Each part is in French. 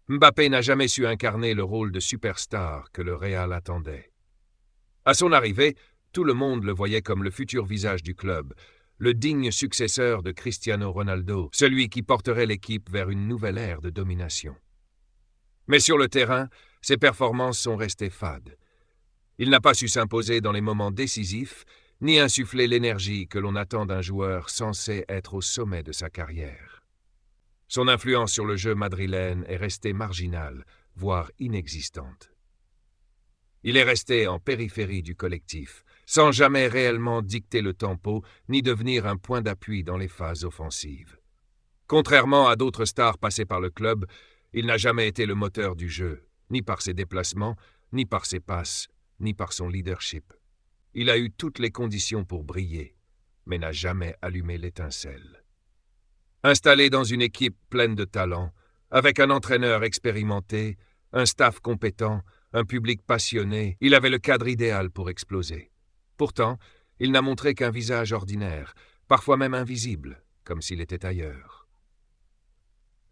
Mbappé n'a jamais su incarner le rôle de superstar que le Real attendait. À son arrivée, tout le monde le voyait comme le futur visage du club, le digne successeur de Cristiano Ronaldo, celui qui porterait l'équipe vers une nouvelle ère de domination. Mais sur le terrain, ses performances sont restées fades. Il n'a pas su s'imposer dans les moments décisifs, ni insuffler l'énergie que l'on attend d'un joueur censé être au sommet de sa carrière. Son influence sur le jeu madrilène est restée marginale, voire inexistante. Il est resté en périphérie du collectif, sans jamais réellement dicter le tempo, ni devenir un point d'appui dans les phases offensives. Contrairement à d'autres stars passées par le club, il n'a jamais été le moteur du jeu, ni par ses déplacements, ni par ses passes, ni par son leadership. Il a eu toutes les conditions pour briller, mais n'a jamais allumé l'étincelle. Installé dans une équipe pleine de talent, avec un entraîneur expérimenté, un staff compétent, un public passionné, il avait le cadre idéal pour exploser. Pourtant, il n'a montré qu'un visage ordinaire, parfois même invisible, comme s'il était ailleurs.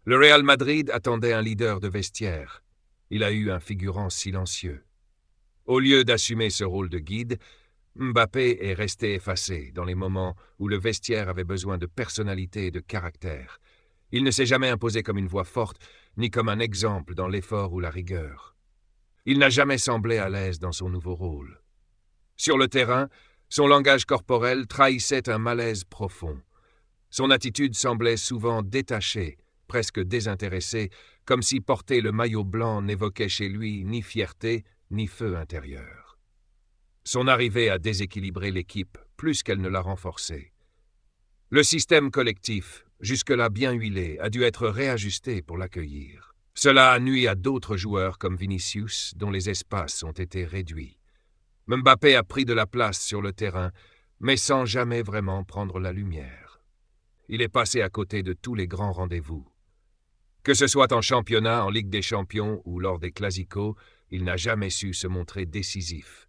Le Real Madrid attendait un leader de vestiaire. Il a eu un figurant silencieux. Au lieu d'assumer ce rôle de guide, Mbappé est resté effacé dans les moments où le vestiaire avait besoin de personnalité et de caractère. Il ne s'est jamais imposé comme une voix forte, ni comme un exemple dans l'effort ou la rigueur. Il n'a jamais semblé à l'aise dans son nouveau rôle. Sur le terrain, son langage corporel trahissait un malaise profond. Son attitude semblait souvent détachée, presque désintéressée, comme si porter le maillot blanc n'évoquait chez lui ni fierté, ni feu intérieur. Son arrivée a déséquilibré l'équipe plus qu'elle ne l'a renforcée. Le système collectif, jusque-là bien huilé, a dû être réajusté pour l'accueillir. Cela a nui à d'autres joueurs comme Vinicius, dont les espaces ont été réduits. Mbappé a pris de la place sur le terrain, mais sans jamais vraiment prendre la lumière. Il est passé à côté de tous les grands rendez-vous. Que ce soit en championnat, en Ligue des Champions ou lors des Clásicos, il n'a jamais su se montrer décisif.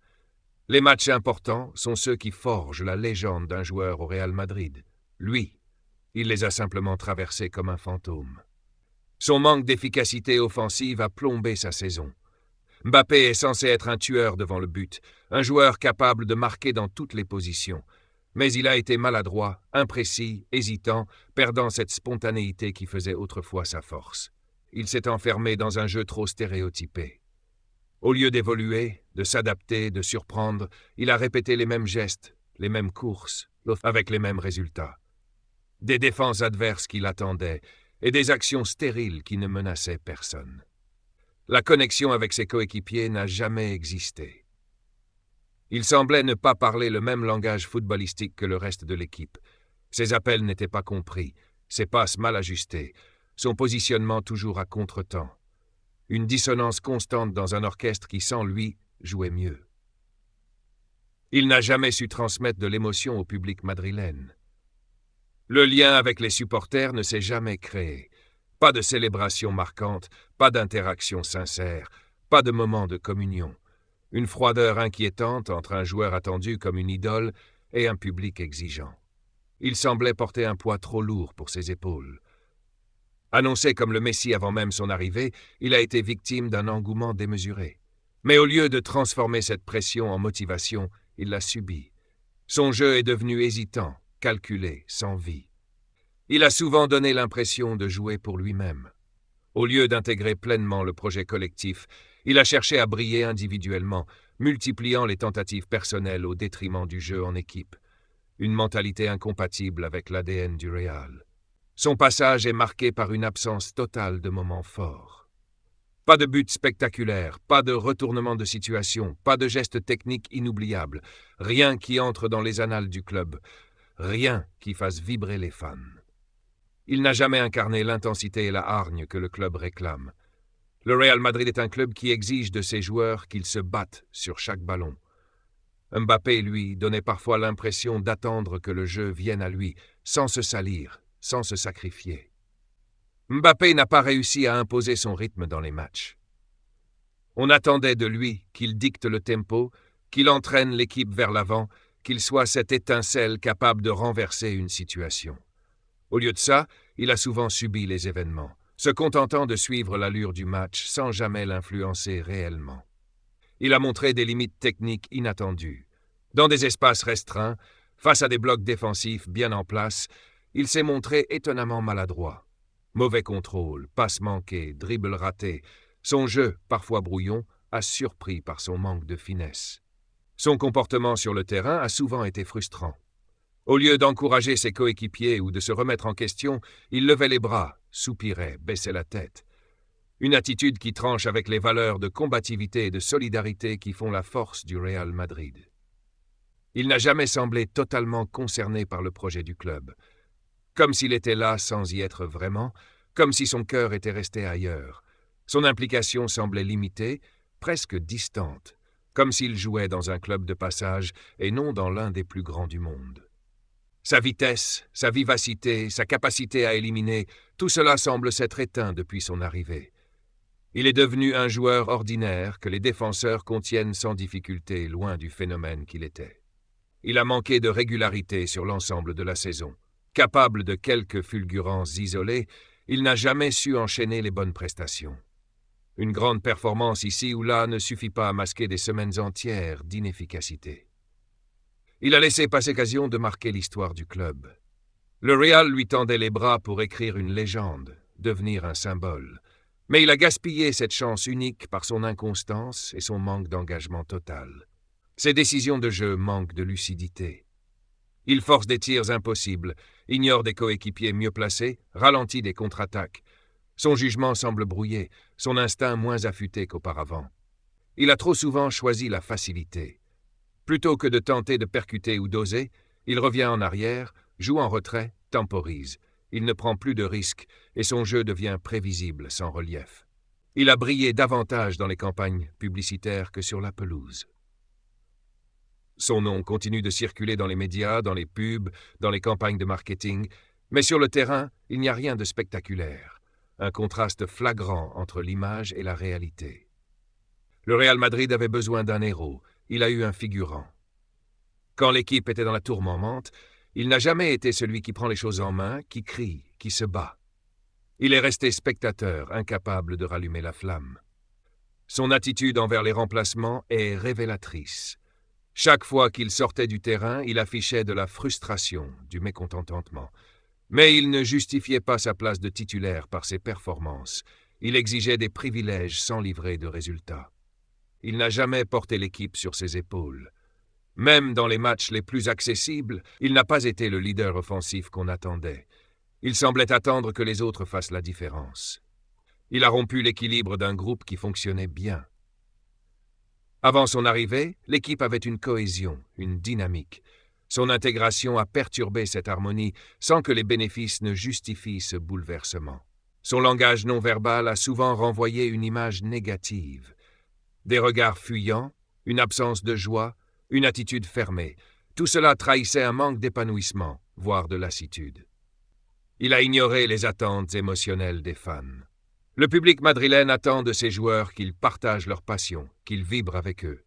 Les matchs importants sont ceux qui forgent la légende d'un joueur au Real Madrid. Lui, il les a simplement traversés comme un fantôme. Son manque d'efficacité offensive a plombé sa saison. Mbappé est censé être un tueur devant le but, un joueur capable de marquer dans toutes les positions. Mais il a été maladroit, imprécis, hésitant, perdant cette spontanéité qui faisait autrefois sa force. Il s'est enfermé dans un jeu trop stéréotypé. Au lieu d'évoluer, de s'adapter, de surprendre, il a répété les mêmes gestes, les mêmes courses, avec les mêmes résultats. Des défenses adverses qui l'attendaient et des actions stériles qui ne menaçaient personne. La connexion avec ses coéquipiers n'a jamais existé. Il semblait ne pas parler le même langage footballistique que le reste de l'équipe. Ses appels n'étaient pas compris, ses passes mal ajustées, son positionnement toujours à contretemps. Une dissonance constante dans un orchestre qui, sans lui, jouait mieux. Il n'a jamais su transmettre de l'émotion au public madrilène. Le lien avec les supporters ne s'est jamais créé. Pas de célébration marquante, pas d'interaction sincère, pas de moment de communion. Une froideur inquiétante entre un joueur attendu comme une idole et un public exigeant. Il semblait porter un poids trop lourd pour ses épaules. Annoncé comme le Messie avant même son arrivée, il a été victime d'un engouement démesuré. Mais au lieu de transformer cette pression en motivation, il l'a subie. Son jeu est devenu hésitant, calculé, sans vie. Il a souvent donné l'impression de jouer pour lui-même. Au lieu d'intégrer pleinement le projet collectif, il a cherché à briller individuellement, multipliant les tentatives personnelles au détriment du jeu en équipe. Une mentalité incompatible avec l'ADN du Real. Son passage est marqué par une absence totale de moments forts. Pas de but spectaculaire, pas de retournement de situation, pas de geste technique inoubliable, rien qui entre dans les annales du club, rien qui fasse vibrer les fans. Il n'a jamais incarné l'intensité et la hargne que le club réclame. Le Real Madrid est un club qui exige de ses joueurs qu'ils se battent sur chaque ballon. Mbappé, lui, donnait parfois l'impression d'attendre que le jeu vienne à lui, sans se salir, sans se sacrifier. Mbappé n'a pas réussi à imposer son rythme dans les matchs. On attendait de lui qu'il dicte le tempo, qu'il entraîne l'équipe vers l'avant, qu'il soit cette étincelle capable de renverser une situation. Au lieu de ça, il a souvent subi les événements, se contentant de suivre l'allure du match sans jamais l'influencer réellement. Il a montré des limites techniques inattendues. Dans des espaces restreints, face à des blocs défensifs bien en place, il s'est montré étonnamment maladroit. Mauvais contrôle, passes manquées, dribbles ratés, son jeu, parfois brouillon, a surpris par son manque de finesse. Son comportement sur le terrain a souvent été frustrant. Au lieu d'encourager ses coéquipiers ou de se remettre en question, il levait les bras, soupirait, baissait la tête. Une attitude qui tranche avec les valeurs de combativité et de solidarité qui font la force du Real Madrid. Il n'a jamais semblé totalement concerné par le projet du club. Comme s'il était là sans y être vraiment, comme si son cœur était resté ailleurs. Son implication semblait limitée, presque distante, comme s'il jouait dans un club de passage et non dans l'un des plus grands du monde. Sa vitesse, sa vivacité, sa capacité à éliminer, tout cela semble s'être éteint depuis son arrivée. Il est devenu un joueur ordinaire que les défenseurs contiennent sans difficulté, loin du phénomène qu'il était. Il a manqué de régularité sur l'ensemble de la saison. Capable de quelques fulgurances isolées, il n'a jamais su enchaîner les bonnes prestations. Une grande performance ici ou là ne suffit pas à masquer des semaines entières d'inefficacité. Il a laissé passer l'occasion de marquer l'histoire du club. Le Real lui tendait les bras pour écrire une légende, devenir un symbole. Mais il a gaspillé cette chance unique par son inconstance et son manque d'engagement total. Ses décisions de jeu manquent de lucidité. Il force des tirs impossibles, ignore des coéquipiers mieux placés, ralentit des contre-attaques. Son jugement semble brouillé, son instinct moins affûté qu'auparavant. Il a trop souvent choisi la facilité. Plutôt que de tenter de percuter ou d'oser, il revient en arrière, joue en retrait, temporise. Il ne prend plus de risques et son jeu devient prévisible, sans relief. Il a brillé davantage dans les campagnes publicitaires que sur la pelouse. Son nom continue de circuler dans les médias, dans les pubs, dans les campagnes de marketing, mais sur le terrain, il n'y a rien de spectaculaire. Un contraste flagrant entre l'image et la réalité. Le Real Madrid avait besoin d'un héros, il a eu un figurant. Quand l'équipe était dans la tourmente, il n'a jamais été celui qui prend les choses en main, qui crie, qui se bat. Il est resté spectateur, incapable de rallumer la flamme. Son attitude envers les remplacements est révélatrice. Chaque fois qu'il sortait du terrain, il affichait de la frustration, du mécontentement. Mais il ne justifiait pas sa place de titulaire par ses performances. Il exigeait des privilèges sans livrer de résultats. Il n'a jamais porté l'équipe sur ses épaules. Même dans les matchs les plus accessibles, il n'a pas été le leader offensif qu'on attendait. Il semblait attendre que les autres fassent la différence. Il a rompu l'équilibre d'un groupe qui fonctionnait bien. Avant son arrivée, l'équipe avait une cohésion, une dynamique. Son intégration a perturbé cette harmonie sans que les bénéfices ne justifient ce bouleversement. Son langage non-verbal a souvent renvoyé une image négative. Des regards fuyants, une absence de joie, une attitude fermée. Tout cela trahissait un manque d'épanouissement, voire de lassitude. Il a ignoré les attentes émotionnelles des fans. Le public madrilène attend de ses joueurs qu'ils partagent leur passion, qu'ils vibrent avec eux.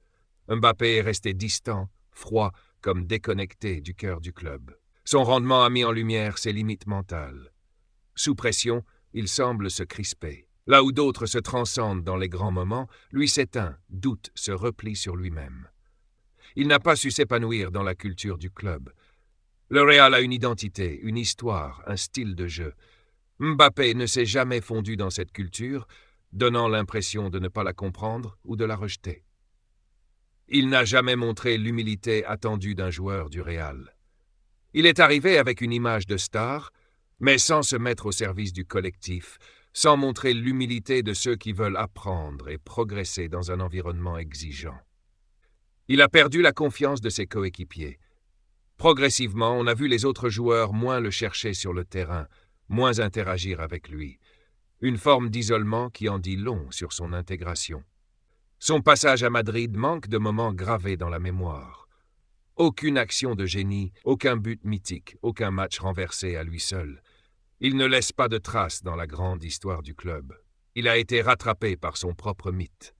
Mbappé est resté distant, froid, comme déconnecté du cœur du club. Son rendement a mis en lumière ses limites mentales. Sous pression, il semble se crisper. Là où d'autres se transcendent dans les grands moments, lui s'éteint, doute, se replie sur lui-même. Il n'a pas su s'épanouir dans la culture du club. Le Real a une identité, une histoire, un style de jeu. Mbappé ne s'est jamais fondu dans cette culture, donnant l'impression de ne pas la comprendre ou de la rejeter. Il n'a jamais montré l'humilité attendue d'un joueur du Real. Il est arrivé avec une image de star, mais sans se mettre au service du collectif, sans montrer l'humilité de ceux qui veulent apprendre et progresser dans un environnement exigeant. Il a perdu la confiance de ses coéquipiers. Progressivement, on a vu les autres joueurs moins le chercher sur le terrain, moins interagir avec lui. Une forme d'isolement qui en dit long sur son intégration. Son passage à Madrid manque de moments gravés dans la mémoire. Aucune action de génie, aucun but mythique, aucun match renversé à lui seul. Il ne laisse pas de traces dans la grande histoire du club. Il a été rattrapé par son propre mythe.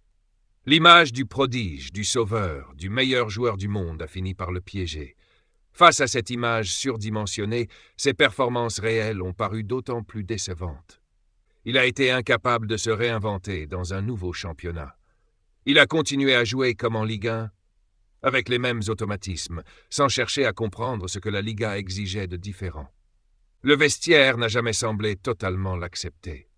L'image du prodige, du sauveur, du meilleur joueur du monde a fini par le piéger. Face à cette image surdimensionnée, ses performances réelles ont paru d'autant plus décevantes. Il a été incapable de se réinventer dans un nouveau championnat. Il a continué à jouer comme en Ligue 1, avec les mêmes automatismes, sans chercher à comprendre ce que la Liga exigeait de différent. Le vestiaire n'a jamais semblé totalement l'accepter.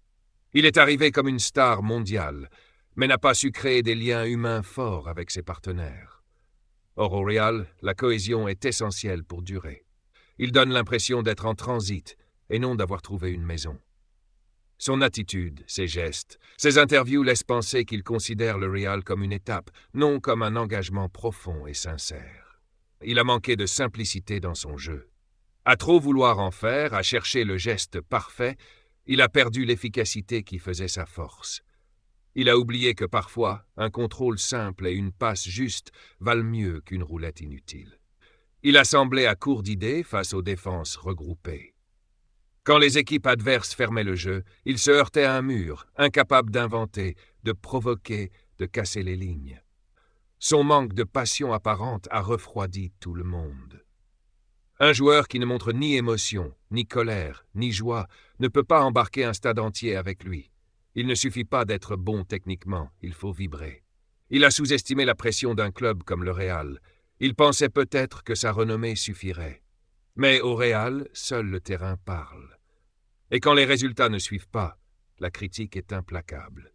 Il est arrivé comme une star mondiale, mais n'a pas su créer des liens humains forts avec ses partenaires. Or au Real, la cohésion est essentielle pour durer. Il donne l'impression d'être en transit et non d'avoir trouvé une maison. Son attitude, ses gestes, ses interviews laissent penser qu'il considère le Real comme une étape, non comme un engagement profond et sincère. Il a manqué de simplicité dans son jeu. À trop vouloir en faire, à chercher le geste parfait, il a perdu l'efficacité qui faisait sa force. Il a oublié que parfois, un contrôle simple et une passe juste valent mieux qu'une roulette inutile. Il a semblé à court d'idées face aux défenses regroupées. Quand les équipes adverses fermaient le jeu, il se heurtait à un mur, incapable d'inventer, de provoquer, de casser les lignes. Son manque de passion apparente a refroidi tout le monde. Un joueur qui ne montre ni émotion, ni colère, ni joie, ne peut pas embarquer un stade entier avec lui. Il ne suffit pas d'être bon techniquement, il faut vibrer. Il a sous-estimé la pression d'un club comme le Real. Il pensait peut-être que sa renommée suffirait. Mais au Real, seul le terrain parle. Et quand les résultats ne suivent pas, la critique est implacable.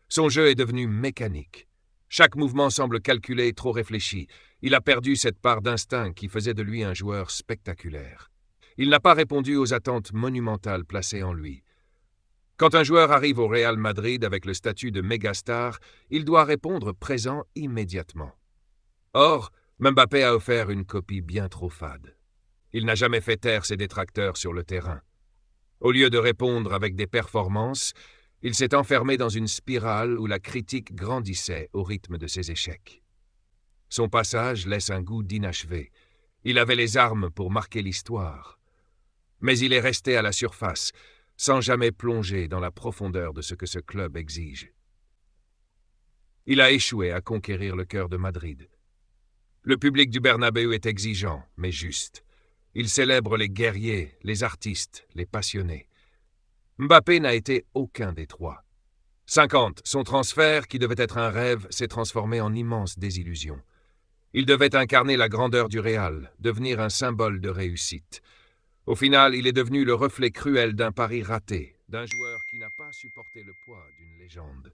Son jeu est devenu mécanique. Chaque mouvement semble calculé et trop réfléchi. Il a perdu cette part d'instinct qui faisait de lui un joueur spectaculaire. Il n'a pas répondu aux attentes monumentales placées en lui. Quand un joueur arrive au Real Madrid avec le statut de mégastar, il doit répondre présent immédiatement. Or, Mbappé a offert une copie bien trop fade. Il n'a jamais fait taire ses détracteurs sur le terrain. Au lieu de répondre avec des performances, il s'est enfermé dans une spirale où la critique grandissait au rythme de ses échecs. Son passage laisse un goût d'inachevé. Il avait les armes pour marquer l'histoire. Mais il est resté à la surface, sans jamais plonger dans la profondeur de ce que ce club exige. Il a échoué à conquérir le cœur de Madrid. Le public du Bernabéu est exigeant, mais juste. Il célèbre les guerriers, les artistes, les passionnés. Mbappé n'a été aucun des trois. 50, son transfert, qui devait être un rêve, s'est transformé en immense désillusion. Il devait incarner la grandeur du Real, devenir un symbole de réussite. Au final, il est devenu le reflet cruel d'un pari raté, d'un joueur qui n'a pas supporté le poids d'une légende.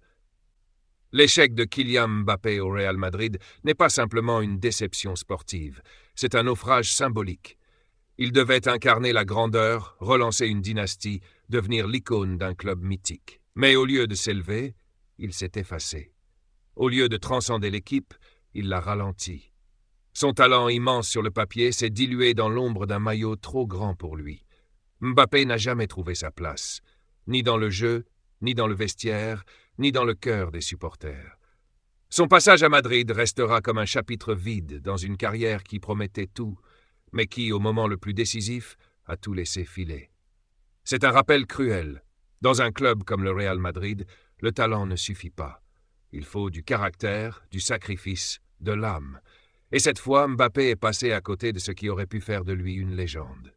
L'échec de Kylian Mbappé au Real Madrid n'est pas simplement une déception sportive, c'est un naufrage symbolique. Il devait incarner la grandeur, relancer une dynastie, devenir l'icône d'un club mythique. Mais au lieu de s'élever, il s'est effacé. Au lieu de transcender l'équipe, il l'a ralenti. Son talent immense sur le papier s'est dilué dans l'ombre d'un maillot trop grand pour lui. Mbappé n'a jamais trouvé sa place, ni dans le jeu, ni dans le vestiaire, ni dans le cœur des supporters. Son passage à Madrid restera comme un chapitre vide dans une carrière qui promettait tout, mais qui, au moment le plus décisif, a tout laissé filer. C'est un rappel cruel. Dans un club comme le Real Madrid, le talent ne suffit pas. Il faut du caractère, du sacrifice, de l'âme. Et cette fois, Mbappé est passé à côté de ce qui aurait pu faire de lui une légende.